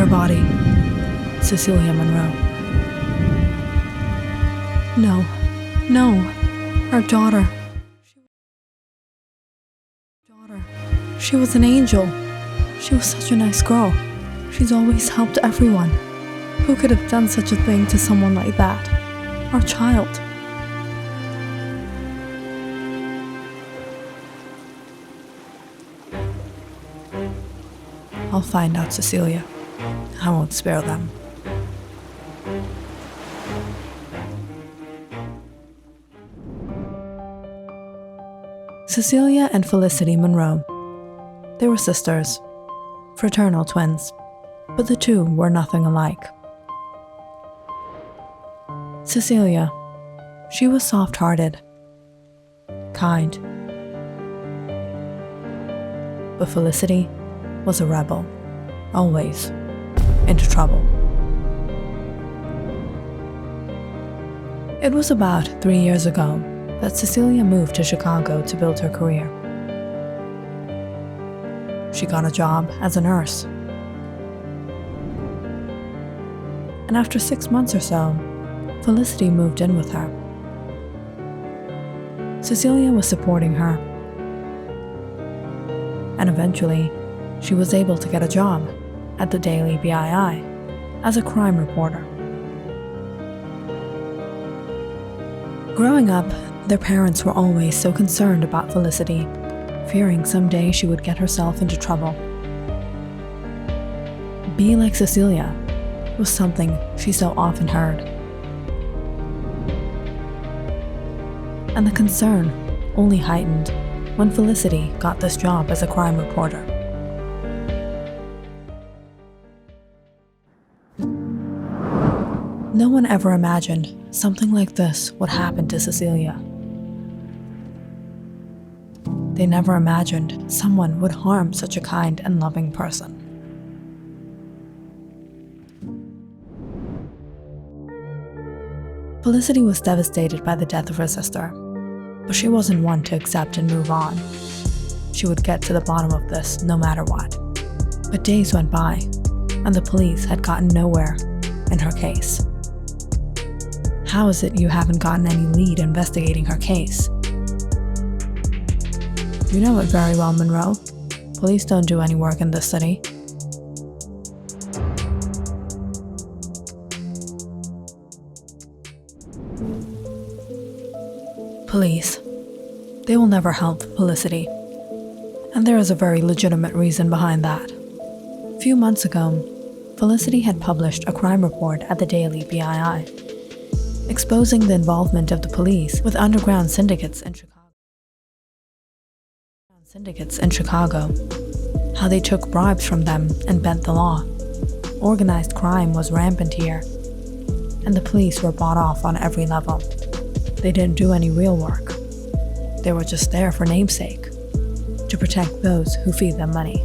her body. Cecilia Monroe. No, her daughter. She was an angel. She was such a nice girl. She's always helped everyone. Who could have done such a thing to someone like that? Our child. I'll find out, Cecilia. I won't spare them. Cecilia and Felicity Monroe. They were sisters, fraternal twins, but the two were nothing alike. Cecilia, she was soft-hearted, kind, but Felicity was a rebel, always into trouble. It was about 3 years ago that Cecilia moved to Chicago to build her career. She got a job as a nurse. And after 6 months or so, Felicity moved in with her. Cecilia was supporting her, and eventually, she was able to get a job at the Daily BII as a crime reporter. Growing up, their parents were always so concerned about Felicity, fearing someday she would get herself into trouble. Be like Cecilia was something she so often heard. And the concern only heightened when Felicity got this job as a crime reporter. No one ever imagined something like this would happen to Cecilia. They never imagined someone would harm such a kind and loving person. Felicity was devastated by the death of her sister, but she wasn't one to accept and move on. She would get to the bottom of this no matter what. But days went by, and the police had gotten nowhere in her case. How is it you haven't gotten any lead investigating her case? You know it very well, Monroe. Police don't do any work in this city. Police. They will never help Felicity. And there is a very legitimate reason behind that. A few months ago, Felicity had published a crime report at the Daily BII, exposing the involvement of the police with underground syndicates in Chicago. How they took bribes from them and bent the law. Organized crime was rampant here, and the police were bought off on every level. They didn't do any real work. They were just there for namesake, to protect those who feed them money.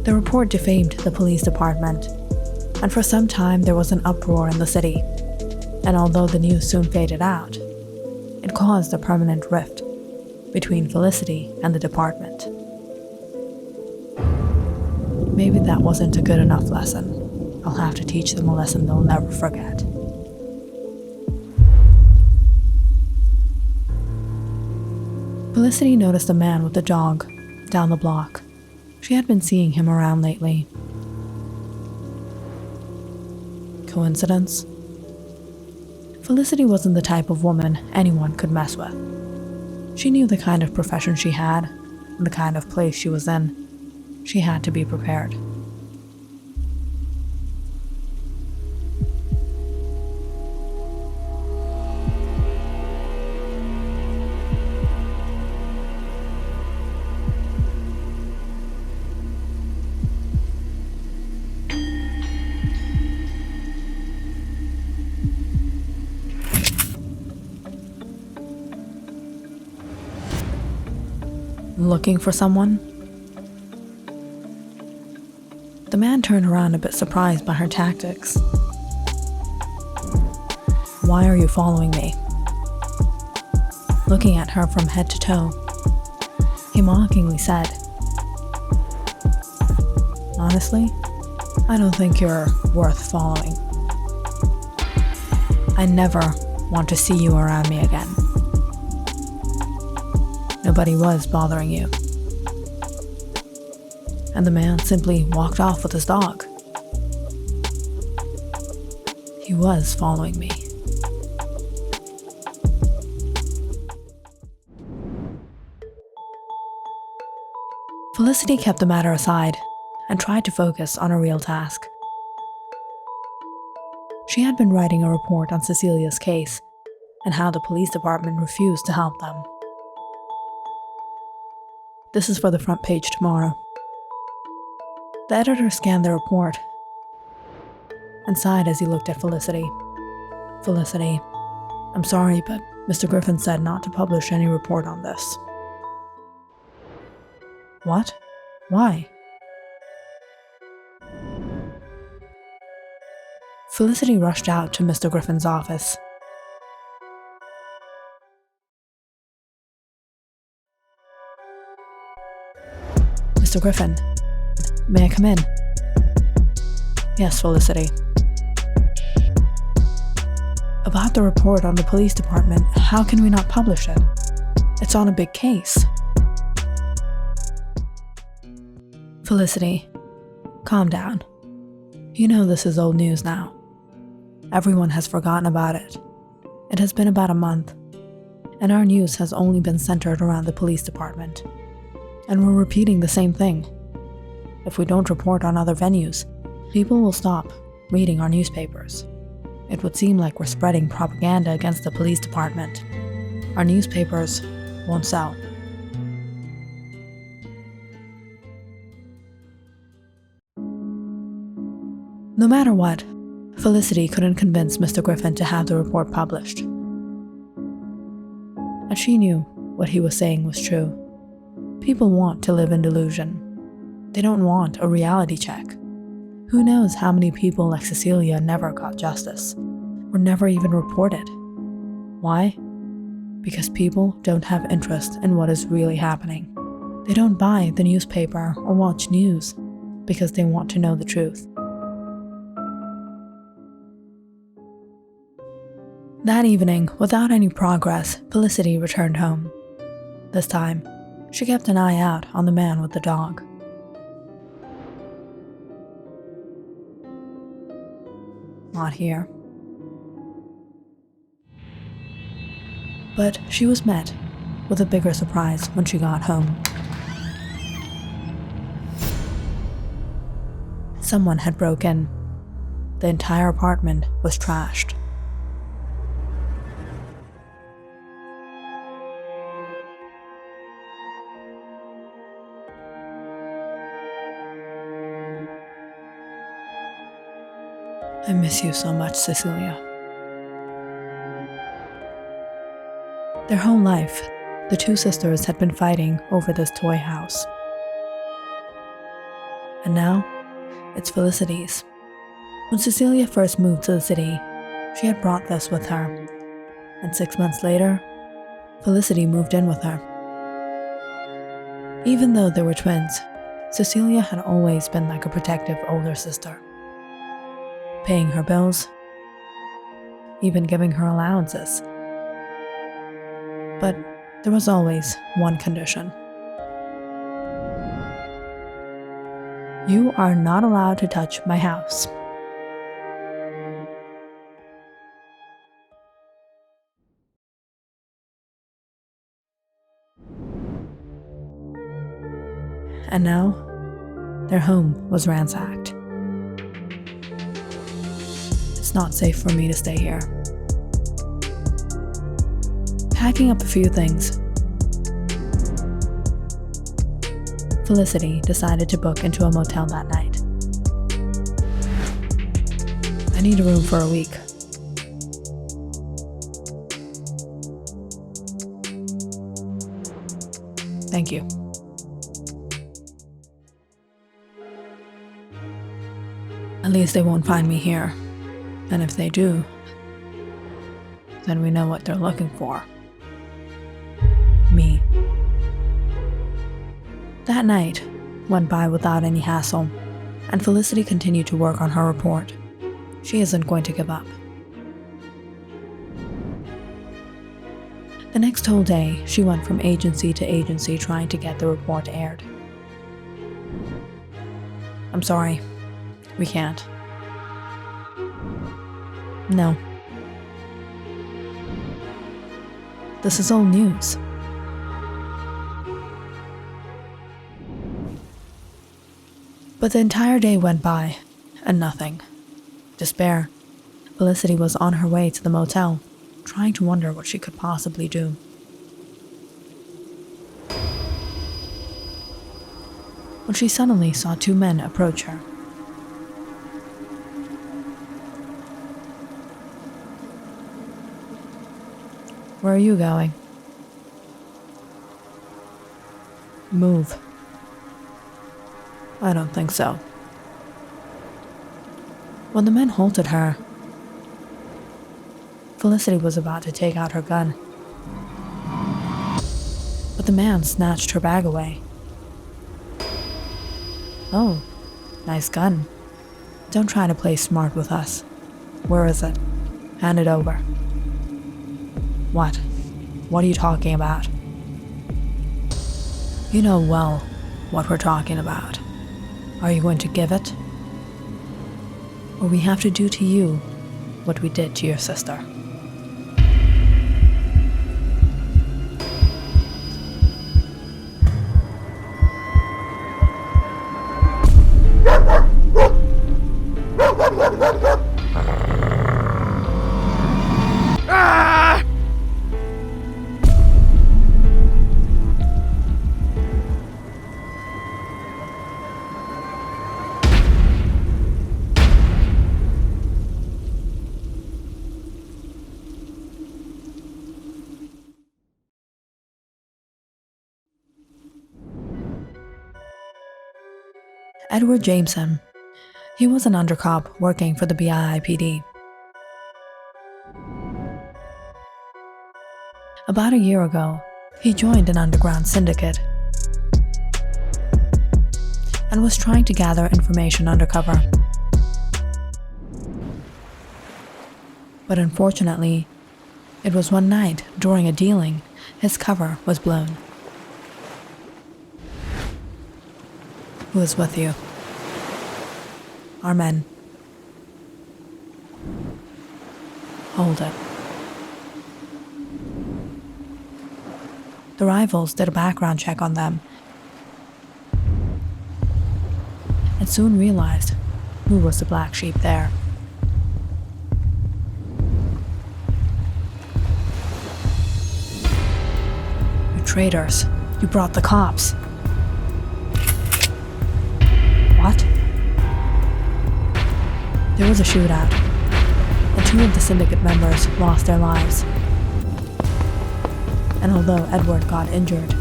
The report defamed the police department, and for some time there was an uproar in the city. And although the news soon faded out, it caused a permanent rift between Felicity and the department. Maybe that wasn't a good enough lesson. I'll have to teach them a lesson they'll never forget. Felicity noticed a man with a dog down the block. She had been seeing him around lately. Coincidence? Felicity wasn't the type of woman anyone could mess with. She knew the kind of profession she had and the kind of place she was in. She had to be prepared. Looking for someone? The man turned around a bit surprised by her tactics. Why are you following me? Looking at her from head to toe, he mockingly said, Honestly, I don't think you're worth following. I never want to see you around me again. Nobody was bothering you. And the man simply walked off with his dog. He was following me. Felicity kept the matter aside and tried to focus on her real task. She had been writing a report on Cecilia's case and how the police department refused to help them. This is for the front page tomorrow. The editor scanned the report and sighed as he looked at Felicity. Felicity, I'm sorry, but Mr. Griffin said not to publish any report on this. What? Why? Felicity rushed out to Mr. Griffin's office. Mr. Griffin, may I come in? Yes, Felicity. About the report on the police department, how can we not publish it? It's on a big case. Felicity, calm down. You know this is old news now. Everyone has forgotten about it. It has been about a month, and our news has only been centered around the police department. And we're repeating the same thing. If we don't report on other venues, people will stop reading our newspapers. It would seem like we're spreading propaganda against the police department. Our newspapers won't sell. No matter what, Felicity couldn't convince Mr. Griffin to have the report published. And she knew what he was saying was true. People want to live in delusion. They don't want a reality check. Who knows how many people like Cecilia never got justice, or never even reported. Why? Because people don't have interest in what is really happening. They don't buy the newspaper or watch news because they want to know the truth. That evening, without any progress, Felicity returned home. This time, she kept an eye out on the man with the dog. Not here. But she was met with a bigger surprise when she got home. Someone had broken. The entire apartment was trashed. I miss you so much, Cecilia. Their whole life, the two sisters had been fighting over this toy house. And now, it's Felicity's. When Cecilia first moved to the city, she had brought this with her. And 6 months later, Felicity moved in with her. Even though they were twins, Cecilia had always been like a protective older sister. Paying her bills, even giving her allowances. But there was always one condition. You are not allowed to touch my house. And now, their home was ransacked. It's not safe for me to stay here. Packing up a few things, Felicity decided to book into a motel that night. I need a room for a week. Thank you. At least they won't find me here. And if they do, then we know what they're looking for. Me. That night went by without any hassle. and Felicity continued to work on her report. She isn't going to give up. The next whole day, she went from agency to agency trying to get the report aired. I'm sorry, we can't. No. This is old news. But the entire day went by, and nothing. Despair. Felicity was on her way to the motel, trying to wonder what she could possibly do. When she suddenly saw two men approach her. Where are you going? Move. I don't think so. When the men halted her, Felicity was about to take out her gun. But the man snatched her bag away. Oh, nice gun. Don't try to play smart with us. Where is it? Hand it over. What? What are you talking about? You know well what we're talking about. Are you going to give it? Or we have to do to you what we did to your sister. Edward Jameson. He was an undercop working for the BIIPD. About a year ago, he joined an underground syndicate and was trying to gather information undercover. But unfortunately, it was one night during a dealing, his cover was blown. Who is with you? Our men. Hold it. The rivals did a background check on them and soon realized who was the black sheep there. You traitors, you brought the cops. What? There was a shootout, and two of the syndicate members lost their lives. And although Edward got injured,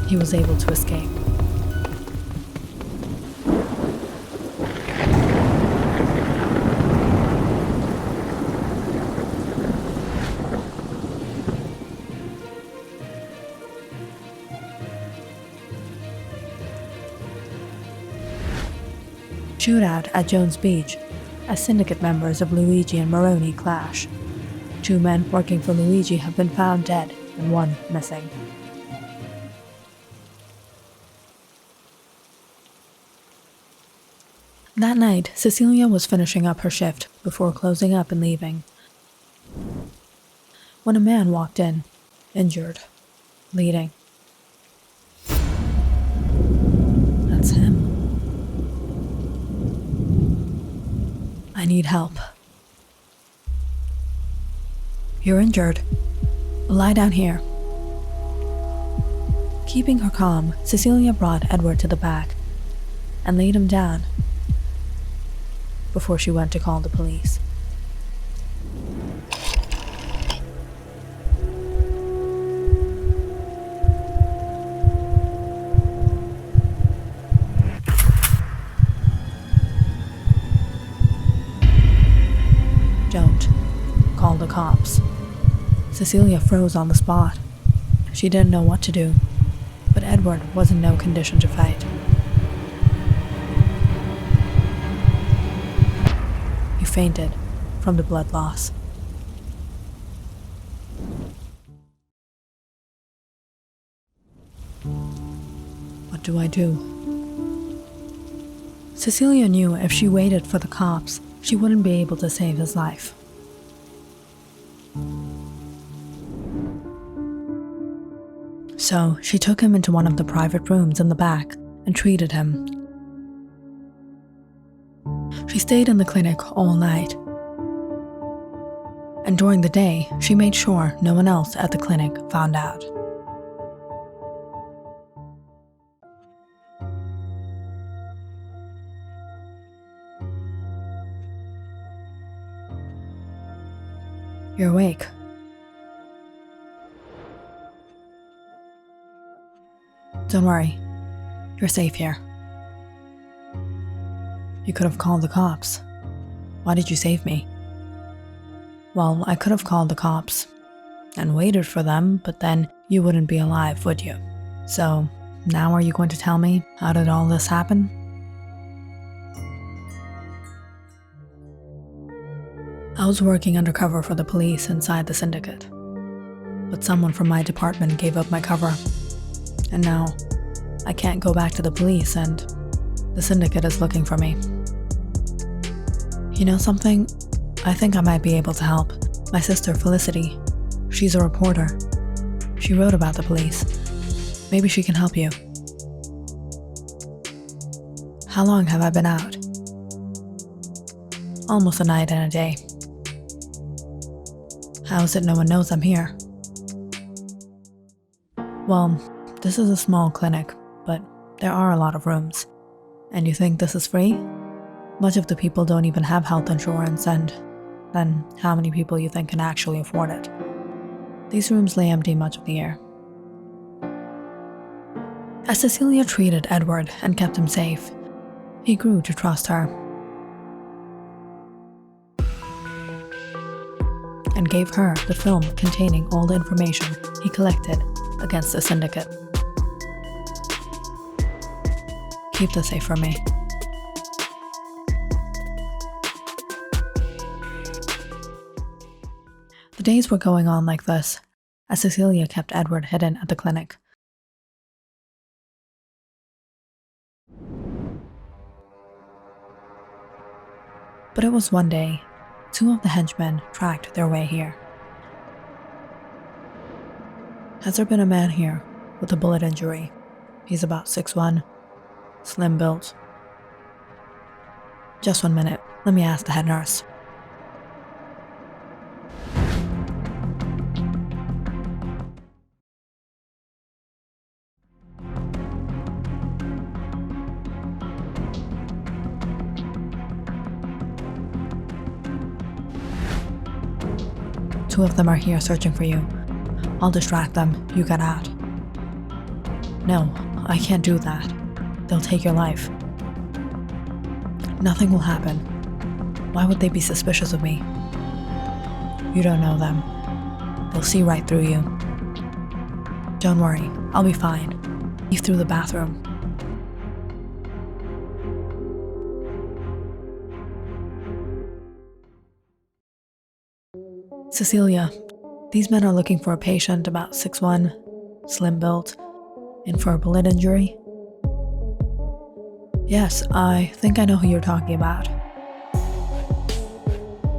he was able to escape. Shootout at Jones Beach, as syndicate members of Luigi and Maroney clash. Two men working for Luigi have been found dead and one missing. That night, Cecilia was finishing up her shift before closing up and leaving, when a man walked in, injured, bleeding. That's him. I need help. You're injured. Lie down here. Keeping her calm, Cecilia brought Edward to the back and laid him down before she went to call the police. Don't call the cops. Cecilia froze on the spot. She didn't know what to do, but Edward was in no condition to fight. fainted from the blood loss. What do I do? Cecilia knew if she waited for the cops, she wouldn't be able to save his life. So she took him into one of the private rooms in the back and treated him. She stayed in the clinic all night. And during the day, she made sure no one else at the clinic found out. You're awake. Don't worry. You're safe here. You could have called the cops. Why did you save me? Well, I could have called the cops and waited for them, but then you wouldn't be alive, would you? So, now are you going to tell me how did all this happen? I was working undercover for the police inside the syndicate. But someone from my department gave up my cover. And now, I can't go back to the police and the syndicate is looking for me. You know something? I think I might be able to help. My sister Felicity, she's a reporter. She wrote about the police. Maybe she can help you. How long have I been out? Almost a night and a day. How is it no one knows I'm here? Well, this is a small clinic, but there are a lot of rooms. And you think this is free? Much of the people don't even have health insurance, and then how many people you think can actually afford it? These rooms lay empty much of the year. As Cecilia treated Edward and kept him safe, he grew to trust her. And gave her the film containing all the information he collected against the syndicate. Keep this safe from me. The days were going on like this, as Cecilia kept Edward hidden at the clinic. But it was one day, two of the henchmen tracked their way here. Has there been a man here with a bullet injury? He's about 6'1", slim built. Just 1 minute, let me ask the head nurse. Two of them are here searching for you. I'll distract them, you get out. No, I can't do that. They'll take your life. Nothing will happen. Why would they be suspicious of me? You don't know them. They'll see right through you. Don't worry, I'll be fine. Leave through the bathroom. Cecilia, these men are looking for a patient about 6'1", slim built, in for a bullet injury. Yes, I think I know who you're talking about.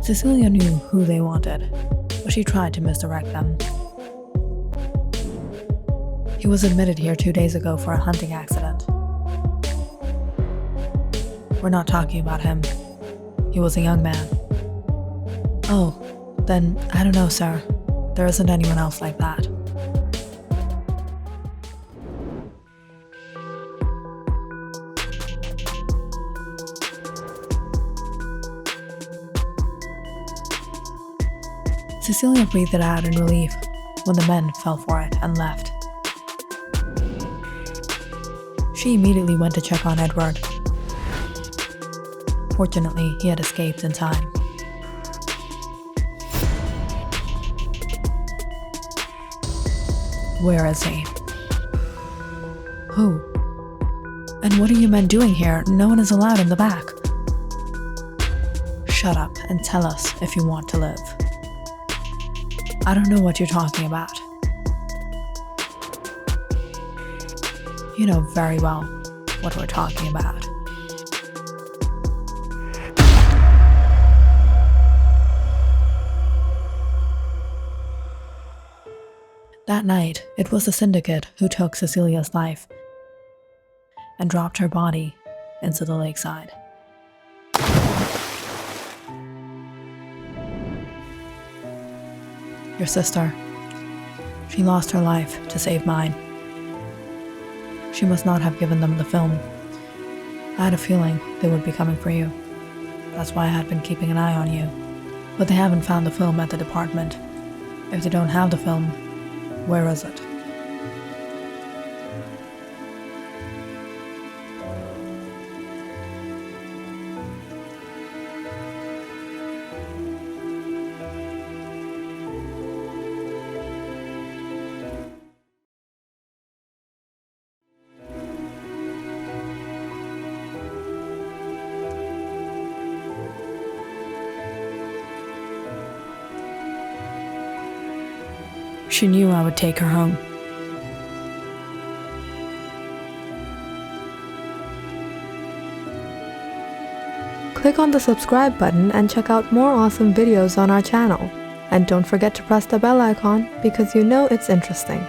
Cecilia knew who they wanted, but she tried to misdirect them. He was admitted here 2 days ago for a hunting accident. We're not talking about him. He was a young man. Oh, then I don't know, sir. There isn't anyone else like that. Cecilia breathed it out in relief when the men fell for it and left. She immediately went to check on Edward. Fortunately, he had escaped in time. Where is he? Who? And what are you men doing here? No one is allowed in the back. shut up and tell us if you want to live. I don't know what you're talking about. You know very well what we're talking about. That night, it was the syndicate who took Cecilia's life and dropped her body into the lakeside. Your sister, she lost her life to save mine. She must not have given them the film. I had a feeling they would be coming for you. That's why I had been keeping an eye on you. But they haven't found the film at the department. If they don't have the film, where is it? She knew I would take her home. Click on the subscribe button and check out more awesome videos on our channel. And don't forget to press the bell icon because you know it's interesting.